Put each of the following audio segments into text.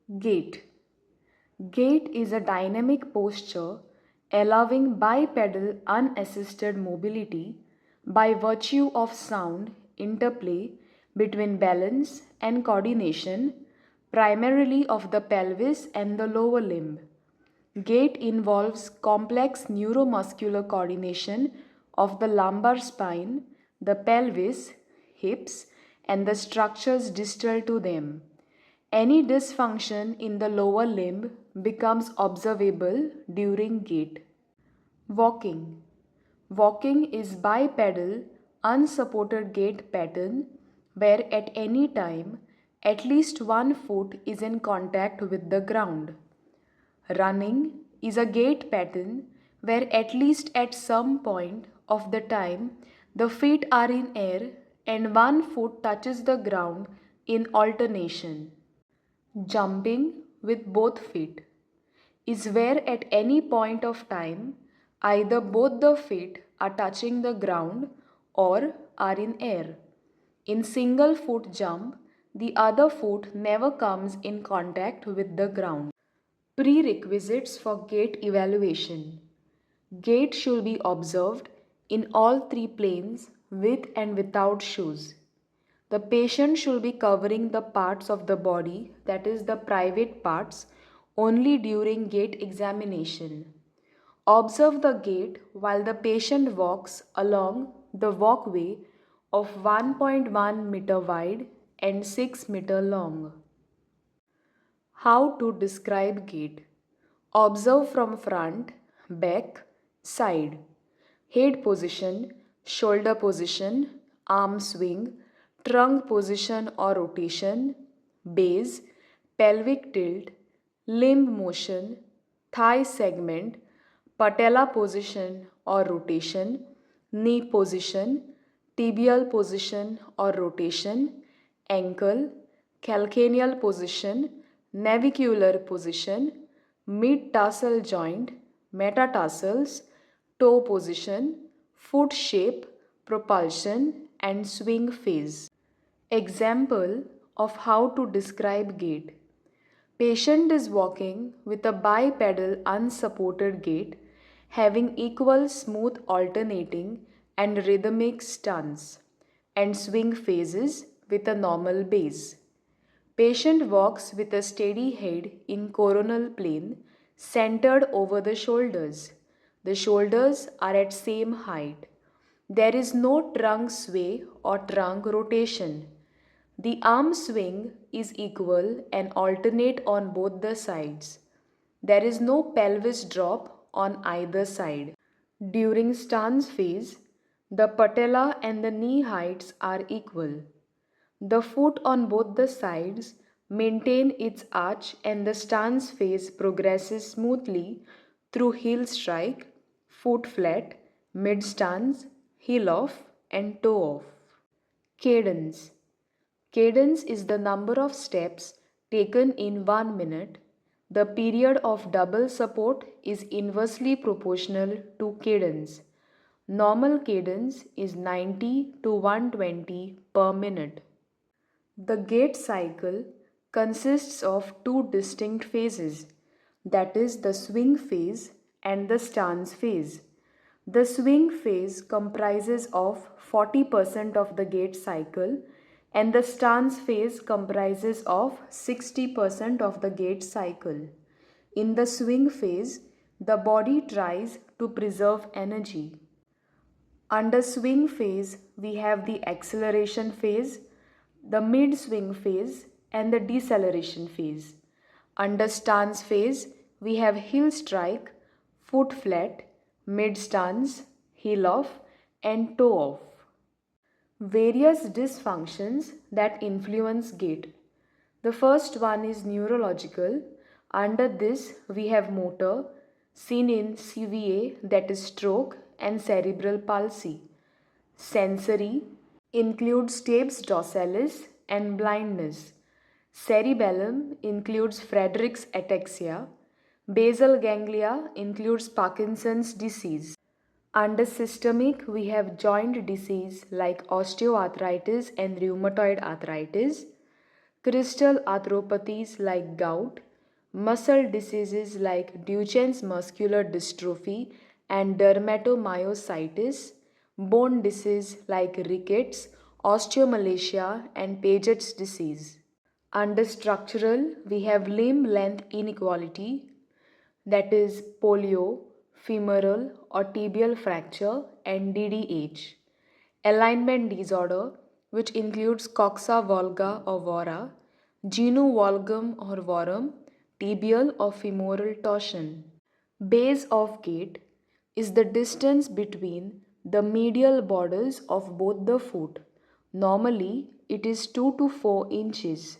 Gait. Gait is a dynamic posture allowing bipedal unassisted mobility by virtue of sound interplay between balance and coordination, primarily of the pelvis and the lower limb. Gait involves complex neuromuscular coordination of the lumbar spine, the pelvis, hips, and the structures distal to them. Any dysfunction in the lower limb becomes observable during gait. Walking. Walking is bipedal, unsupported gait pattern where at any time at least one foot is in contact with the ground. Running is a gait pattern where at least at some point of the time the feet are in air and one foot touches the ground in alternation. Jumping with both feet is where at any point of time either both the feet are touching the ground or are in air. In single foot jump, the other foot never comes in contact with the ground. Prerequisites for gait evaluation. Gait should be observed in all three planes with and without shoes. The patient should be covering the parts of the body, that is the private parts, only during gait examination. Observe the gait while the patient walks along the walkway of 1.1 meter wide and 6 meter long. How to describe gait? Observe from front, back, side. Head position, shoulder position, arm swing, trunk position or rotation, base, pelvic tilt, limb motion, thigh segment, patella position or rotation, knee position, tibial position or rotation, ankle, calcaneal position, navicular position, mid-tarsal joint, metatarsals, toe position, foot shape, propulsion, and swing phase. Example of how to describe gait. Patient is walking with a bipedal unsupported gait, having equal smooth alternating and rhythmic stance, and swing phases with a normal base. Patient walks with a steady head in coronal plane, centered over the shoulders. The shoulders are at same height. There is no trunk sway or trunk rotation. The arm swing is equal and alternate on both the sides. There is no pelvis drop on either side. During stance phase, the patella and the knee heights are equal. The foot on both the sides maintain its arch and the stance phase progresses smoothly through heel strike, foot flat, mid stance, heel off and toe off. Cadence. Cadence is the number of steps taken in 1 minute. The period of double support is inversely proportional to cadence. Normal cadence is 90 to 120 per minute. The gait cycle consists of two distinct phases, that is the swing phase and the stance phase. The swing phase comprises of 40% of the gait cycle and the stance phase comprises of 60% of the gait cycle. In the swing phase, the body tries to preserve energy. Under swing phase, we have the acceleration phase, the mid-swing phase and the deceleration phase. Under stance phase, we have heel strike, foot flat, mid-stance, heel off and toe off. Various dysfunctions that influence gait. The first one is neurological. Under this, we have motor, seen in CVA, that is stroke and cerebral palsy. Sensory includes stapes dorsalis and blindness. Cerebellum includes Friedreich's ataxia. Basal ganglia includes Parkinson's disease. Under systemic, we have joint disease like osteoarthritis and rheumatoid arthritis. crystal arthropathies like gout, muscle diseases like Duchenne's muscular dystrophy and dermatomyositis, bone disease like rickets, osteomalacia, and Paget's disease. Under structural, we have limb length inequality, that is polio, femoral or tibial fracture, and DDH. Alignment disorder, which includes coxa valga or vara, genu valgum or varum, tibial or femoral torsion. Base of gait is the distance between the medial borders of both the foot. Normally, it is 2 to 4 inches.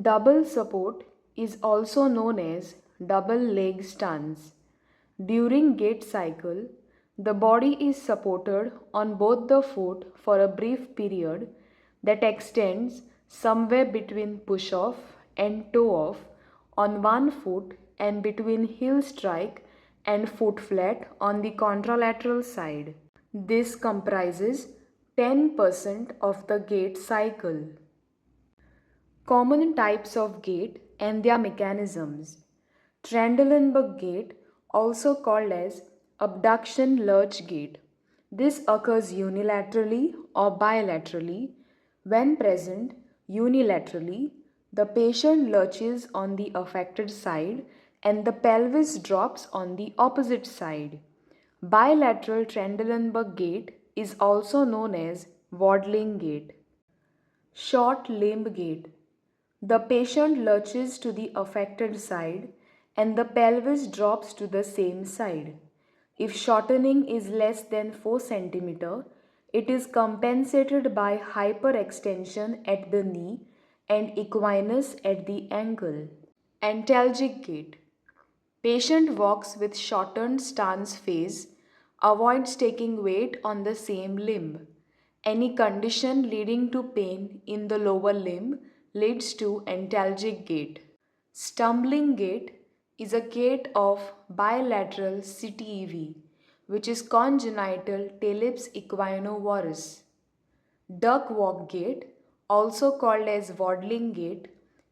Double support is also known as double leg stance. During gait cycle, the body is supported on both the foot for a brief period that extends somewhere between push-off and toe-off on one foot and between heel strike and foot flat on the contralateral side. This comprises 10% of the gait cycle. Common types of gait and their mechanisms. Trendelenburg gait, also called as abduction lurch gait. This occurs unilaterally or bilaterally. When present unilaterally, the patient lurches on the affected side and the pelvis drops on the opposite side. Bilateral Trendelenburg gait is also known as waddling gait. Short limb gait. The patient lurches to the affected side and the pelvis drops to the same side. If shortening is less than 4 cm, it is compensated by hyperextension at the knee and equinus at the ankle. Antalgic gait. Patient walks with shortened stance phase, avoids taking weight on the same limb. Any condition leading to pain in the lower limb leads to antalgic gait. Stumbling gait is a gait of bilateral CTEV, which is congenital talus equinovarus. Duck walk gait, also called as waddling gait,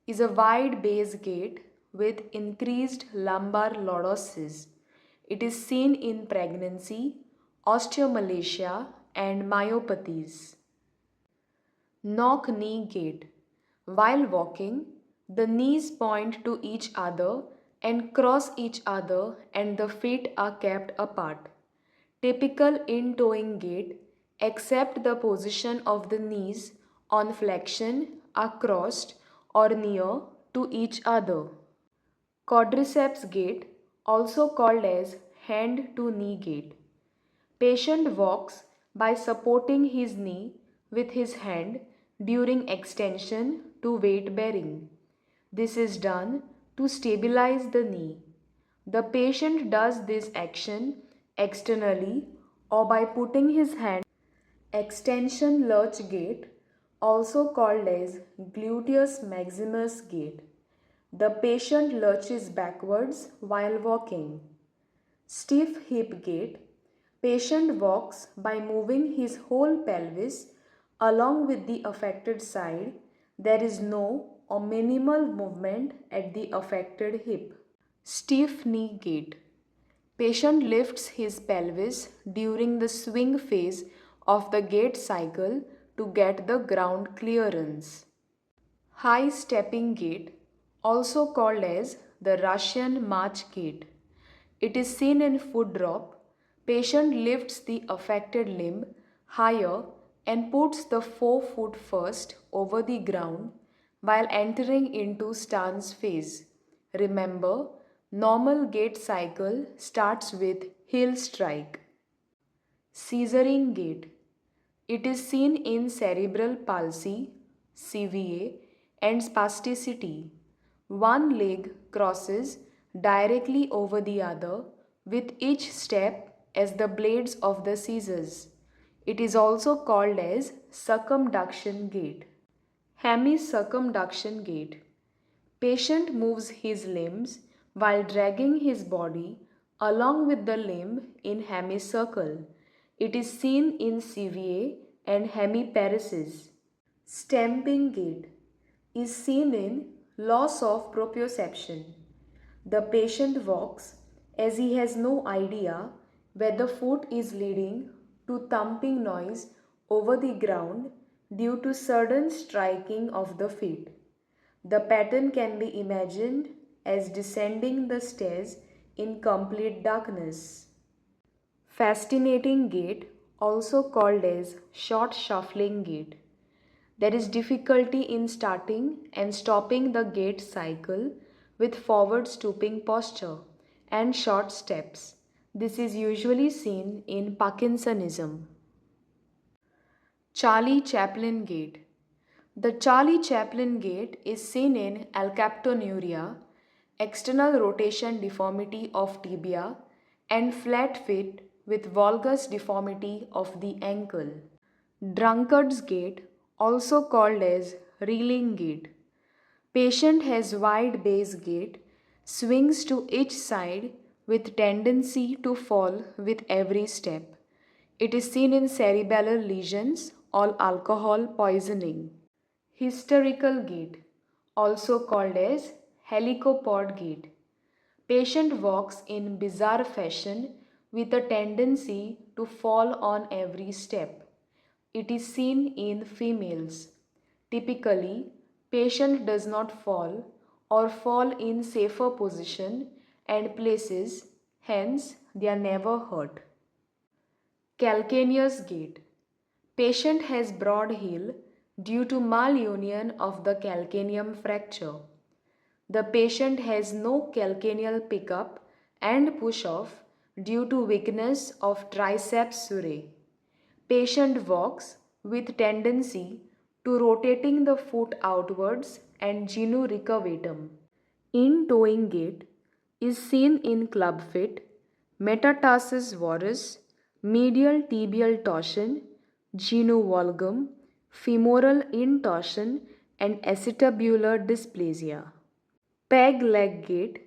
is a wide base gait with increased lumbar lordosis. It is seen in pregnancy, osteomalacia, and myopathies. Knock knee gait. While walking, the knees point to each other and cross each other and the feet are kept apart. Typical in-toeing gait, except the position of the knees on flexion, are crossed or near to each other. Quadriceps gait, also called as hand to knee gait. Patient walks by supporting his knee with his hand during extension to weight bearing. This is done to stabilize the knee. The patient does this action externally or by putting his hand. Extension lurch gait, also called as gluteus maximus gait. The patient lurches backwards while walking. Stiff hip gait. Patient walks by moving his whole pelvis along with the affected side. There is no or minimal movement at the affected hip. Stiff knee gait. Patient lifts his pelvis during the swing phase of the gait cycle to get the ground clearance. High stepping gait, also called as the Russian march gait. It is seen in foot drop. Patient lifts the affected limb higher and puts the forefoot first over the ground while entering into stance phase. Remember, normal gait cycle starts with heel strike. Scissoring gait. It is seen in cerebral palsy, CVA, and spasticity. One leg crosses directly over the other with each step as the blades of the scissors. It is also called as circumduction gait. Hemi-circumduction gait. Patient moves his limbs while dragging his body along with the limb in hemicircle. It is seen in CVA and hemiparesis. Stamping gait. is seen in loss of proprioception. The patient walks as he has no idea where the foot is leading to thumping noise over the ground due to sudden striking of the feet. The pattern can be imagined as descending the stairs in complete darkness. Fascinating gait, also called as short shuffling gait. There is difficulty in starting and stopping the gait cycle with forward stooping posture and short steps. This is usually seen in Parkinsonism. Charlie Chaplin gait. The Charlie Chaplin gait is seen in alkaptonuria, external rotation deformity of tibia, and flat feet with valgus deformity of the ankle. Drunkard's gait, also called as reeling gait. Patient has wide base gait, swings to each side with tendency to fall with every step. It is seen in cerebellar lesions or alcohol poisoning. Hysterical gait, also called as helicopod gait. Patient walks in bizarre fashion with a tendency to fall on every step. It is seen in females. Typically, patient does not fall or fall in safer position and places, hence they are never hurt. Calcaneus gait. Patient has broad heel due to malunion of the calcaneum fracture. The patient has no calcaneal pickup and push-off due to weakness of triceps surae. Patient walks with tendency to rotating the foot outwards and genu recurvatum. In-toeing gait is seen in club fit, metatarsus varus, medial tibial torsion, genu valgum, femoral intorsion and acetabular dysplasia. Peg leg gait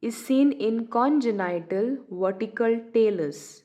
is seen in congenital vertical talus.